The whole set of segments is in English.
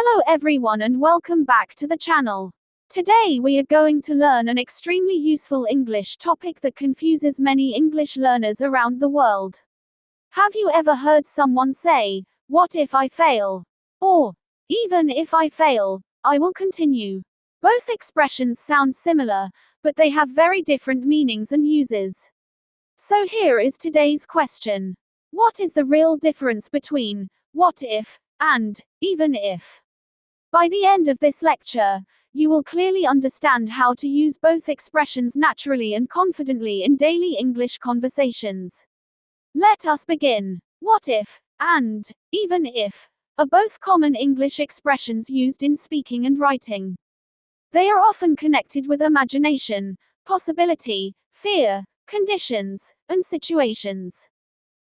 Hello everyone and welcome back to the channel. Today we are going to learn an extremely useful English topic that confuses many English learners around the world. Have you ever heard someone say, "What if I fail?" Or, "Even if I fail, I will continue." Both expressions sound similar, but they have very different meanings and uses. So here is today's question. What is the real difference between "what if" and "even if"? By the end of this lecture, you will clearly understand how to use both expressions naturally and confidently in daily English conversations. Let us begin. What if and even if are both common English expressions used in speaking and writing. They are often connected with imagination, possibility, fear, conditions, and situations.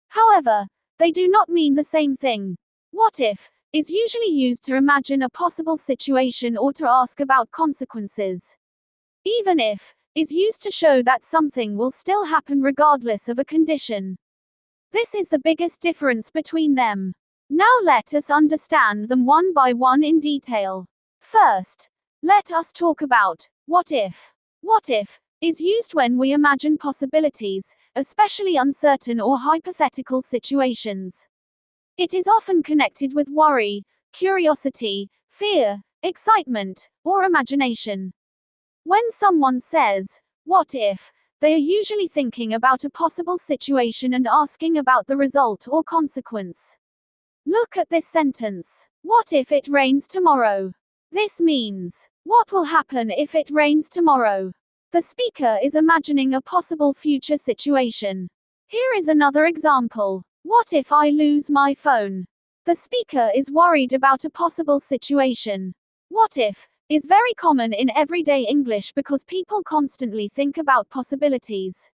However, they do not mean the same thing. What if is usually used to imagine a possible situation or to ask about consequences. Even if is used to show that something will still happen regardless of a condition. This is the biggest difference between them. Now let us understand them one by one in detail. First, let us talk about what if. What if is used when we imagine possibilities, especially uncertain or hypothetical situations. It is often connected with worry, curiosity, fear, excitement, or imagination. When someone says, "What if," they are usually thinking about a possible situation and asking about the result or consequence. Look at this sentence. What if it rains tomorrow? This means, what will happen if it rains tomorrow? The speaker is imagining a possible future situation. Here is another example. What if I lose my phone? The speaker is worried about a possible situation. What if is very common in everyday English because people constantly think about possibilities.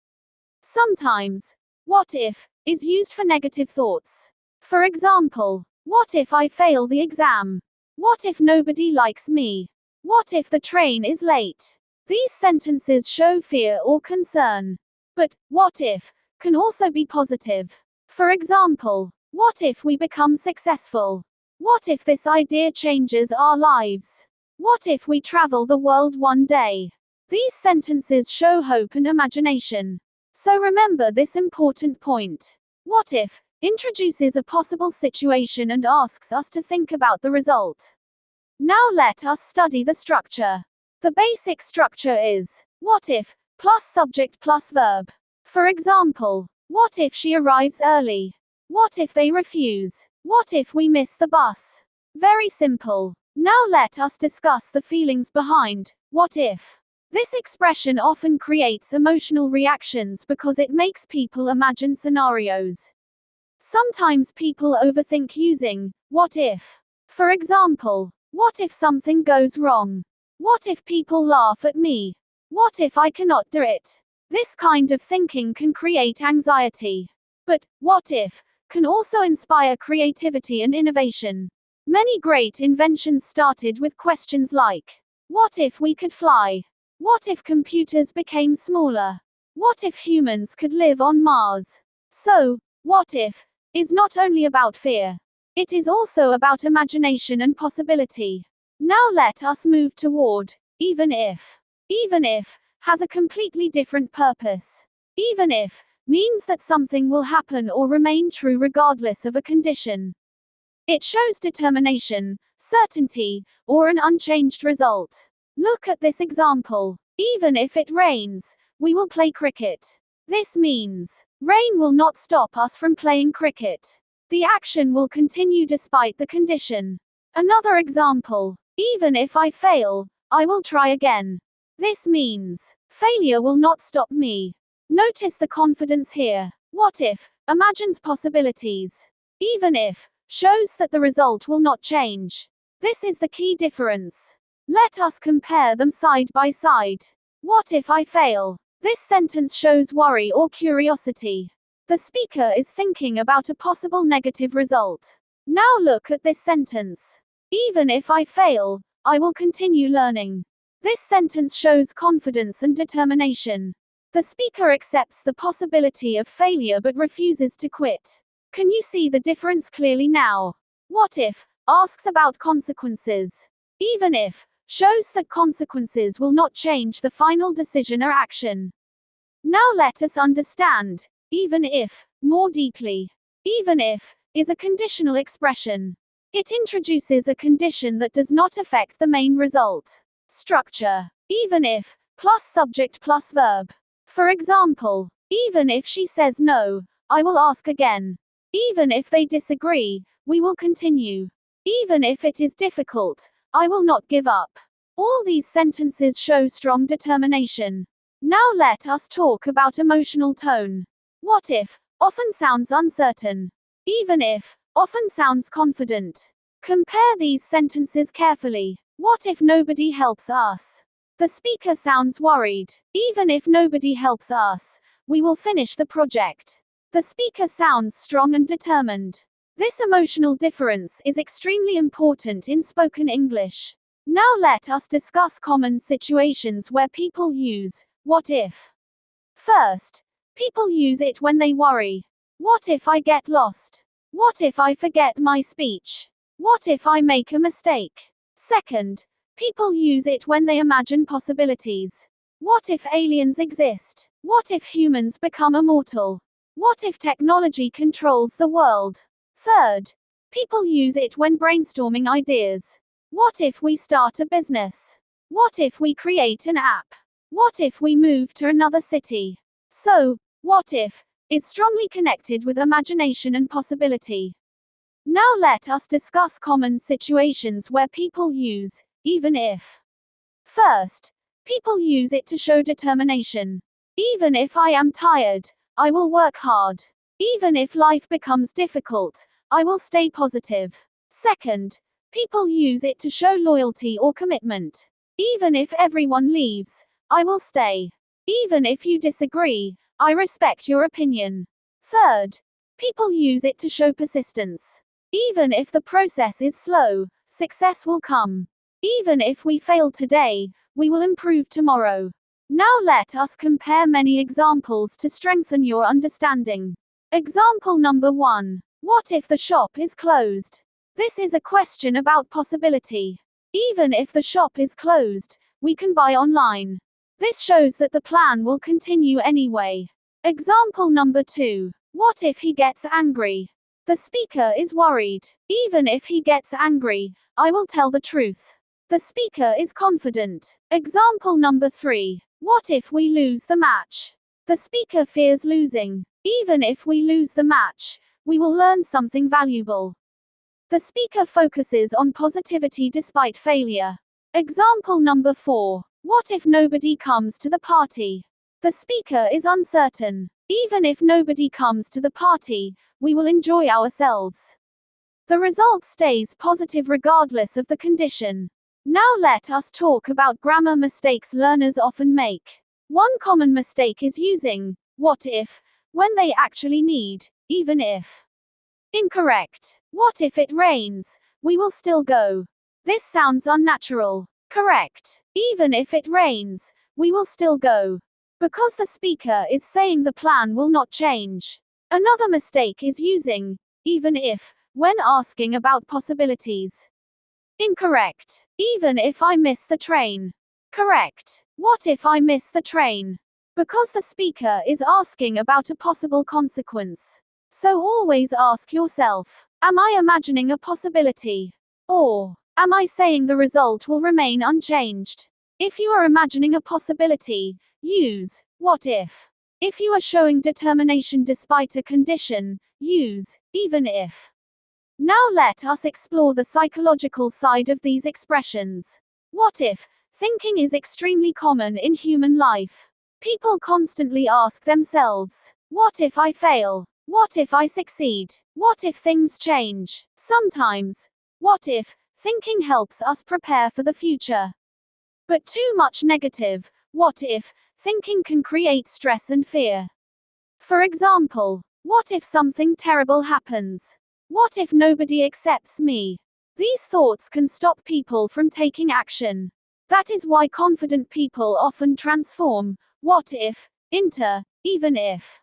Sometimes, what if is used for negative thoughts. For example, what if I fail the exam? What if nobody likes me? What if the train is late? These sentences show fear or concern. But, what if can also be positive. For example, what if we become successful? What if this idea changes our lives? What if we travel the world one day? These sentences show hope and imagination. So remember this important point. What if introduces a possible situation and asks us to think about the result. Now let us study the structure. The basic structure is what if plus subject plus verb. For example, what if she arrives early? What if they refuse? What if we miss the bus? Very simple. Now let us discuss the feelings behind what if. This expression often creates emotional reactions because it makes people imagine scenarios. Sometimes people overthink using what if. For example, what if something goes wrong? What if people laugh at me? What if I cannot do it? This kind of thinking can create anxiety. But, what if can also inspire creativity and innovation. Many great inventions started with questions like, what if we could fly? What if computers became smaller? What if humans could live on Mars? So, what if is not only about fear. It is also about imagination and possibility. Now let us move toward even if. Even if has a completely different purpose. Even if means that something will happen or remain true regardless of a condition. It shows determination, certainty, or an unchanged result. Look at this example. Even if it rains, we will play cricket. This means, rain will not stop us from playing cricket. The action will continue despite the condition. Another example. Even if I fail, I will try again. This means, failure will not stop me. Notice the confidence here. What if imagines possibilities. Even if shows that the result will not change. This is the key difference. Let us compare them side by side. What if I fail? This sentence shows worry or curiosity. The speaker is thinking about a possible negative result. Now look at this sentence. Even if I fail, I will continue learning. This sentence shows confidence and determination. The speaker accepts the possibility of failure but refuses to quit. Can you see the difference clearly now? What if asks about consequences. Even if shows that consequences will not change the final decision or action. Now let us understand even if more deeply. Even if is a conditional expression. It introduces a condition that does not affect the main result. Structure. Even if plus subject plus verb. For example, even if she says no, I will ask again. Even if they disagree, we will continue. Even if it is difficult, I will not give up. All these sentences show strong determination. Now let us talk about emotional tone. What if often sounds uncertain. Even if often sounds confident. Compare these sentences carefully. What if nobody helps us? The speaker sounds worried. Even if nobody helps us, we will finish the project. The speaker sounds strong and determined. This emotional difference is extremely important in spoken English. Now let us discuss common situations where people use what if. First, people use it when they worry. What if I get lost? What if I forget my speech? What if I make a mistake? Second, people use it when they imagine possibilities. What if aliens exist? What if humans become immortal? What if technology controls the world? Third, people use it when brainstorming ideas. What if we start a business? What if we create an app? What if we move to another city? So, what if is strongly connected with imagination and possibility. Now let us discuss common situations where people use even if. First, people use it to show determination. Even if I am tired, I will work hard. Even if life becomes difficult, I will stay positive. Second, people use it to show loyalty or commitment. Even if everyone leaves, I will stay. Even if you disagree, I respect your opinion. Third, people use it to show persistence. Even if the process is slow, success will come. Even if we fail today, we will improve tomorrow. Now let us compare many examples to strengthen your understanding. Example number 1. What if the shop is closed? This is a question about possibility. Even if the shop is closed, we can buy online. This shows that the plan will continue anyway. Example number 2. What if he gets angry? The speaker is worried. Even if he gets angry, I will tell the truth. The speaker is confident. Example number 3. What if we lose the match? The speaker fears losing. Even if we lose the match, we will learn something valuable. The speaker focuses on positivity despite failure. Example number 4. What if nobody comes to the party? The speaker is uncertain. Even if nobody comes to the party, we will enjoy ourselves. The result stays positive regardless of the condition. Now let us talk about grammar mistakes learners often make. One common mistake is using what if when they actually need even if. Incorrect. What if it rains? We will still go. This sounds unnatural. Correct. Even if it rains, we will still go. Because the speaker is saying the plan will not change. Another mistake is using even if when asking about possibilities. Incorrect. Even if I miss the train. Correct. What if I miss the train? Because the speaker is asking about a possible consequence. So always ask yourself, am I imagining a possibility? Or, am I saying the result will remain unchanged? If you are imagining a possibility, use what if. If you are showing determination despite a condition, use even if. Now let us explore the psychological side of these expressions. What if thinking is extremely common in human life. People constantly ask themselves, what if I fail? What if I succeed? What if things change? Sometimes, what if thinking helps us prepare for the future. But too much negative, what if thinking can create stress and fear. For example, what if something terrible happens? What if nobody accepts me? These thoughts can stop people from taking action. That is why confident people often transform what if into even if.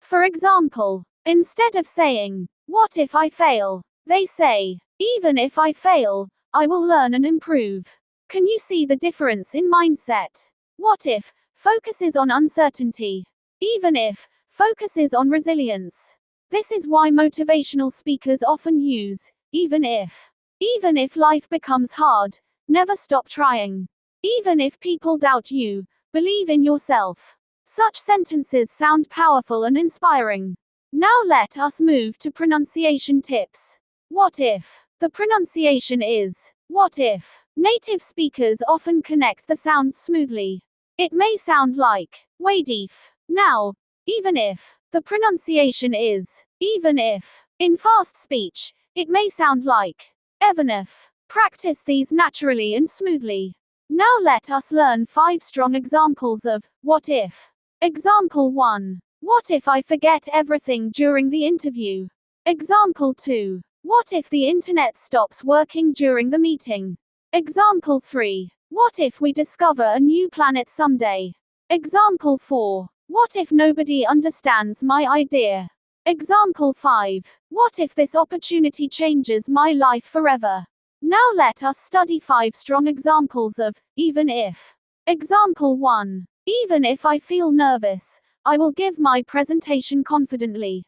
For example, instead of saying, what if I fail? They say, Even if I fail, I will learn and improve. Can you see the difference in mindset? What if focuses on uncertainty. Even if focuses on resilience. This is why motivational speakers often use even if. Even if life becomes hard, never stop trying. Even if people doubt you, believe in yourself. Such sentences sound powerful and inspiring. Now let us move to pronunciation tips. What if? The pronunciation is what if. Native speakers often connect the sounds smoothly. It may sound like wadif. Now, even if. The pronunciation is even if. In fast speech, it may sound like even if. Practice these naturally and smoothly. Now let us learn 5 strong examples of what if. Example 1. What if I forget everything during the interview? Example 2. What if the internet stops working during the meeting? Example 3. What if we discover a new planet someday? Example 4. What if nobody understands my idea? Example 5. What if this opportunity changes my life forever? Now let us study 5 strong examples of even if. Example 1. Even if I feel nervous, I will give my presentation confidently.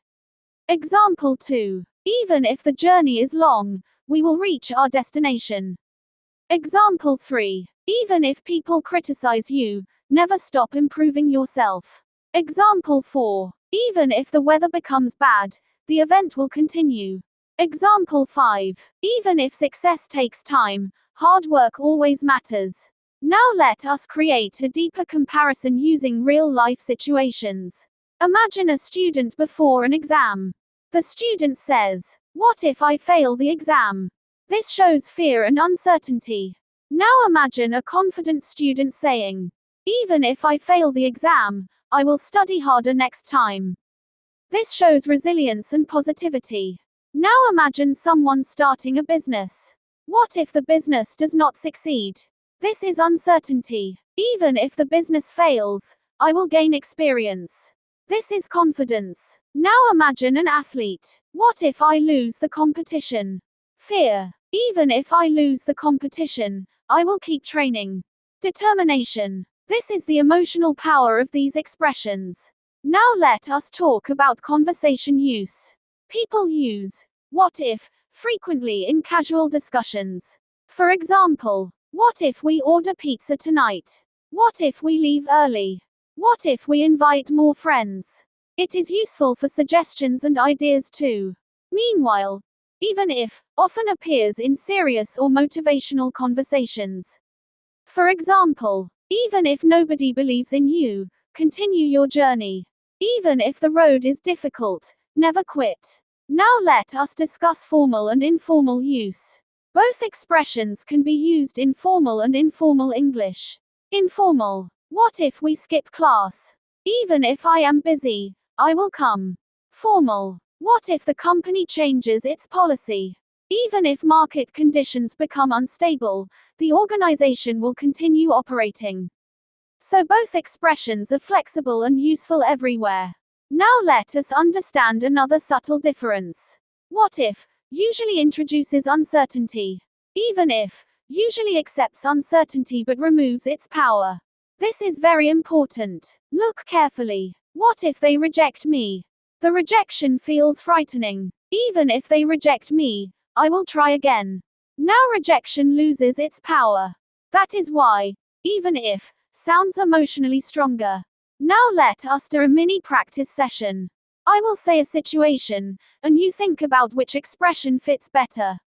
Example 2. Even if the journey is long, we will reach our destination. Example 3. Even if people criticize you, never stop improving yourself. Example 4. Even if the weather becomes bad, the event will continue. Example 5. Even if success takes time, hard work always matters. Now let us create a deeper comparison using real-life situations. Imagine a student before an exam. The student says, "What if I fail the exam?" This shows fear and uncertainty. Now imagine a confident student saying, "Even if I fail the exam, I will study harder next time." This shows resilience and positivity. Now imagine someone starting a business. What if the business does not succeed? This is uncertainty. Even if the business fails, I will gain experience. This is confidence. Now imagine an athlete. What if I lose the competition? Fear. Even if I lose the competition, I will keep training. Determination. This is the emotional power of these expressions. Now let us talk about conversation use. People use what if frequently in casual discussions. For example, what if we order pizza tonight? What if we leave early? What if we invite more friends? It is useful for suggestions and ideas too. Meanwhile, even if often appears in serious or motivational conversations. For example, even if nobody believes in you, continue your journey. Even if the road is difficult, never quit. Now let us discuss formal and informal use. Both expressions can be used in formal and informal English. Informal. What if we skip class? Even if I am busy, I will come. Formal. What if the company changes its policy? Even if market conditions become unstable, the organization will continue operating. So both expressions are flexible and useful everywhere. Now let us understand another subtle difference. What if usually introduces uncertainty. Even if usually accepts uncertainty but removes its power. This is very important. Look carefully. What if they reject me? The rejection feels frightening. Even if they reject me, I will try again. Now rejection loses its power. That is why, even if, sounds emotionally stronger. Now let us do a mini practice session. I will say a situation, and you think about which expression fits better.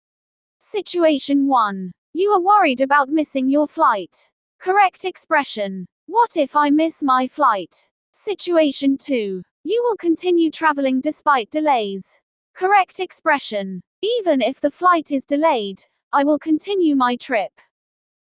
Situation 1. You are worried about missing your flight. Correct expression. What if I miss my flight? Situation 2. You will continue traveling despite delays. Correct expression. Even if the flight is delayed, I will continue my trip.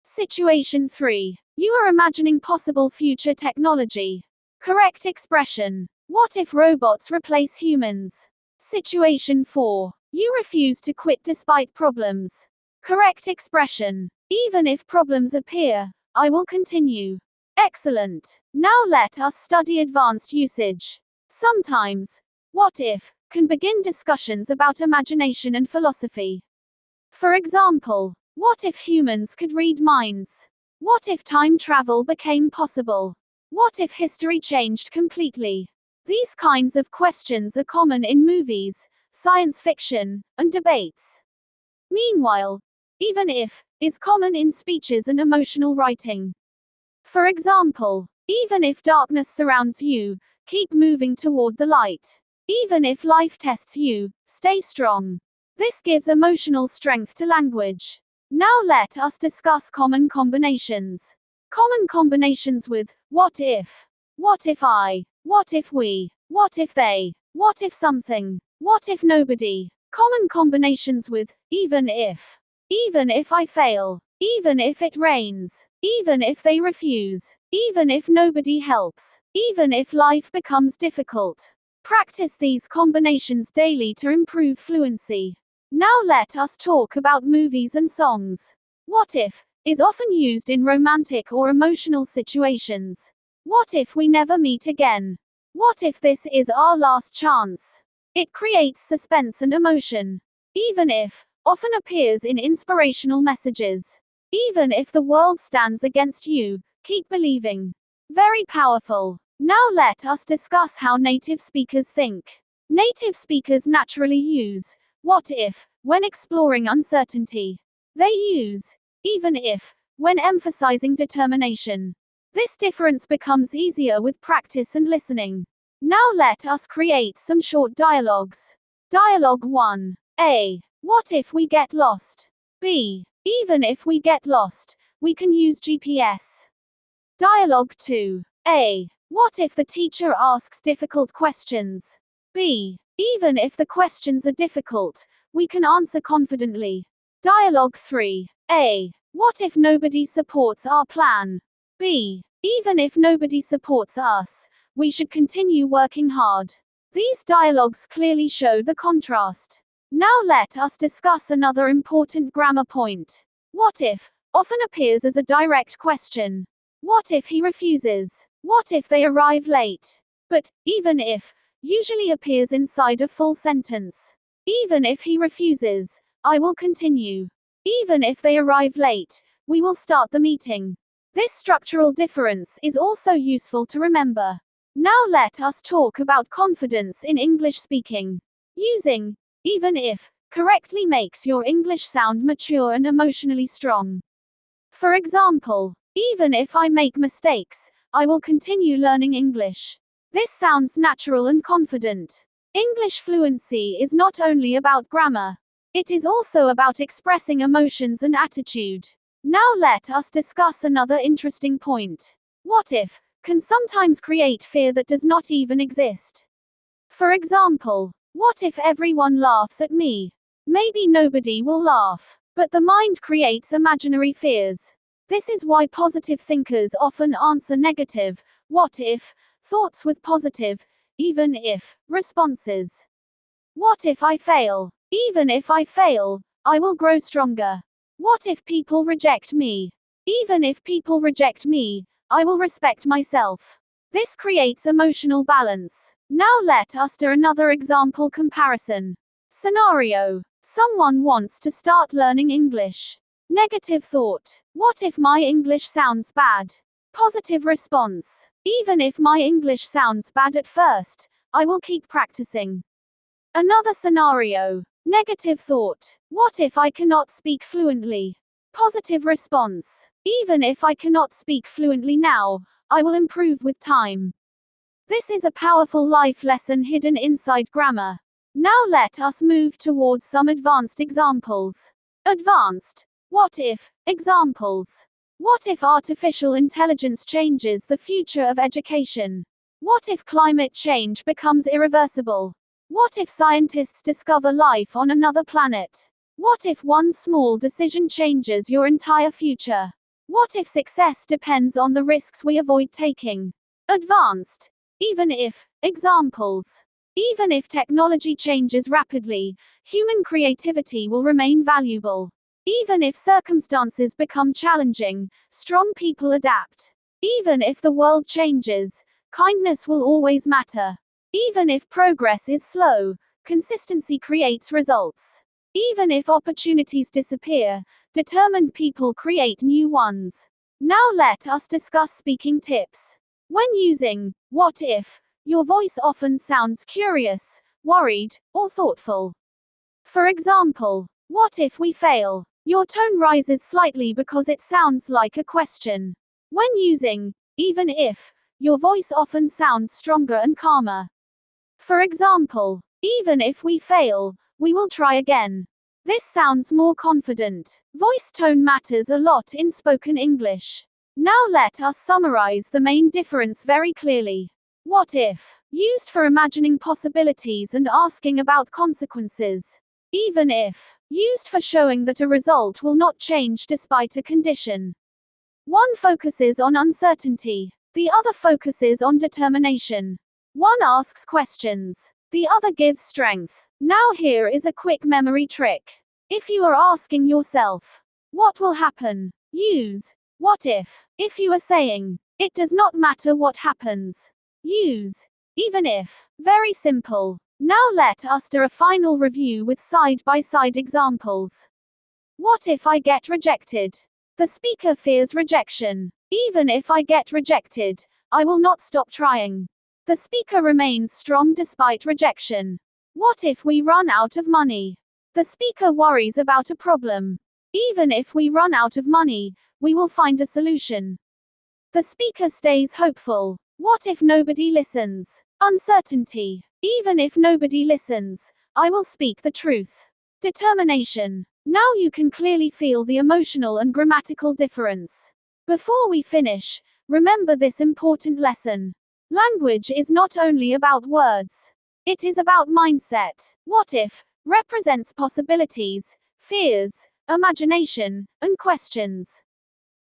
Situation 3. You are imagining possible future technology. Correct expression. What if robots replace humans? Situation 4. You refuse to quit despite problems. Correct expression. Even if problems appear, I will continue. Excellent. Now let us study advanced usage. Sometimes, what if can begin discussions about imagination and philosophy. For example, what if humans could read minds? What if time travel became possible? What if history changed completely? These kinds of questions are common in movies, science fiction, and debates. Meanwhile, even if is common in speeches and emotional writing. For example, even if darkness surrounds you, keep moving toward the light. Even if life tests you, stay strong. This gives emotional strength to language. Now let us discuss common combinations. Common combinations with what if I, what if we, what if they, what if something, what if nobody. Common combinations with even if I fail, even if it rains, even if they refuse, even if nobody helps, even if life becomes difficult. Practice these combinations daily to improve fluency. Now let us talk about movies and songs. What if is often used in romantic or emotional situations. What if we never meet again? What if this is our last chance? It creates suspense and emotion. Even if often appears in inspirational messages. Even if the world stands against you, keep believing. Very powerful. Now let us discuss how native speakers think. Native speakers naturally use what if when exploring uncertainty. They use even if when emphasizing determination. This difference becomes easier with practice and listening. Now let us create some short dialogues. Dialogue 1. A. What if we get lost? B. Even if we get lost, we can use GPS. Dialogue 2. A. What if the teacher asks difficult questions? B. Even if the questions are difficult, we can answer confidently. Dialogue 3. A. What if nobody supports our plan? B. Even if nobody supports us, we should continue working hard. These dialogues clearly show the contrast. Now let us discuss another important grammar point. What if often appears as a direct question. What if he refuses? What if they arrive late? But even if usually appears inside a full sentence. Even if he refuses, I will continue. Even if they arrive late, we will start the meeting. This structural difference is also useful to remember. Now let us talk about confidence in English speaking. Using even if correctly makes your English sound mature and emotionally strong. For example, even if I make mistakes, I will continue learning English. This sounds natural and confident. English fluency is not only about grammar. It is also about expressing emotions and attitude. Now let us discuss another interesting point. What if can sometimes create fear that does not even exist. For example, what if everyone laughs at me? Maybe nobody will laugh, but the mind creates imaginary fears. This is why positive thinkers often answer negative, what if, thoughts with positive, even if, responses. What if I fail? Even if I fail, I will grow stronger. What if people reject me? Even if people reject me, I will respect myself. This creates emotional balance. Now let us do another example comparison. Scenario. Someone wants to start learning English. Negative thought. What if my English sounds bad? Positive response. Even if my English sounds bad at first, I will keep practicing. Another scenario. Negative thought. What if I cannot speak fluently? Positive response. Even if I cannot speak fluently now, I will improve with time. This is a powerful life lesson hidden inside grammar. Now let us move towards some advanced examples. Advanced. What if examples. What if artificial intelligence changes the future of education? What if climate change becomes irreversible? What if scientists discover life on another planet? What if one small decision changes your entire future? What if success depends on the risks we avoid taking? Advanced. Even if examples. Even if technology changes rapidly, human creativity will remain valuable. Even if circumstances become challenging, strong people adapt. Even if the world changes, kindness will always matter. Even if progress is slow, consistency creates results. Even if opportunities disappear, determined people create new ones. Now let us discuss speaking tips. When using what if, your voice often sounds curious, worried, or thoughtful. For example, what if we fail? Your tone rises slightly because it sounds like a question. When using even if, your voice often sounds stronger and calmer. For example, even if we fail, we will try again. This sounds more confident. Voice tone matters a lot in spoken English. Now let us summarize the main difference very clearly. What if, used for imagining possibilities and asking about consequences. Even if, used for showing that a result will not change despite a condition. One focuses on uncertainty, the other focuses on determination. One asks questions, the other gives strength. Now here is a quick memory trick. If you are asking yourself, what will happen? Use what if. If you are saying, it does not matter what happens. Use even if. Very simple. Now let us do a final review with side-by-side examples. What if I get rejected? The speaker fears rejection. Even if I get rejected, I will not stop trying. The speaker remains strong despite rejection. What if we run out of money? The speaker worries about a problem. Even if we run out of money, we will find a solution. The speaker stays hopeful. What if nobody listens? Uncertainty. Even if nobody listens, I will speak the truth. Determination. Now you can clearly feel the emotional and grammatical difference. Before we finish, remember this important lesson. Language is not only about words. It is about mindset. What if represents possibilities, fears, imagination, and questions.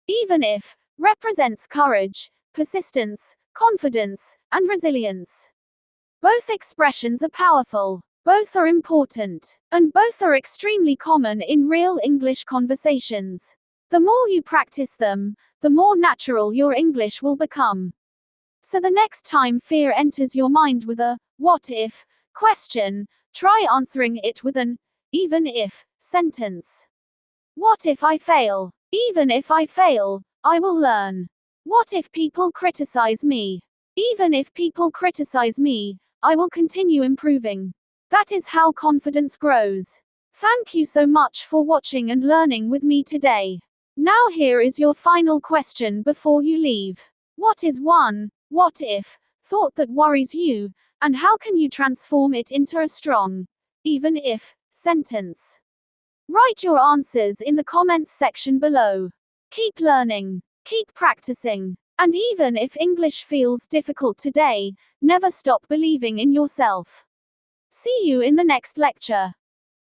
Even if represents courage, persistence, confidence, and resilience. Both expressions are powerful, both are important, and both are extremely common in real English conversations. The more you practice them, the more natural your English will become. So the next time fear enters your mind with a what if question, try answering it with an even if sentence. What if I fail? Even if I fail, I will learn. What if people criticize me? Even if people criticize me, I will continue improving. That is how confidence grows. Thank you so much for watching and learning with me today. Now here is your final question before you leave. What is one what if thought that worries you, and how can you transform it into a strong even if sentence? Write your answers in the comments section below. Keep learning, keep practicing, and even if English feels difficult today, never stop believing in yourself. See you in the next lecture.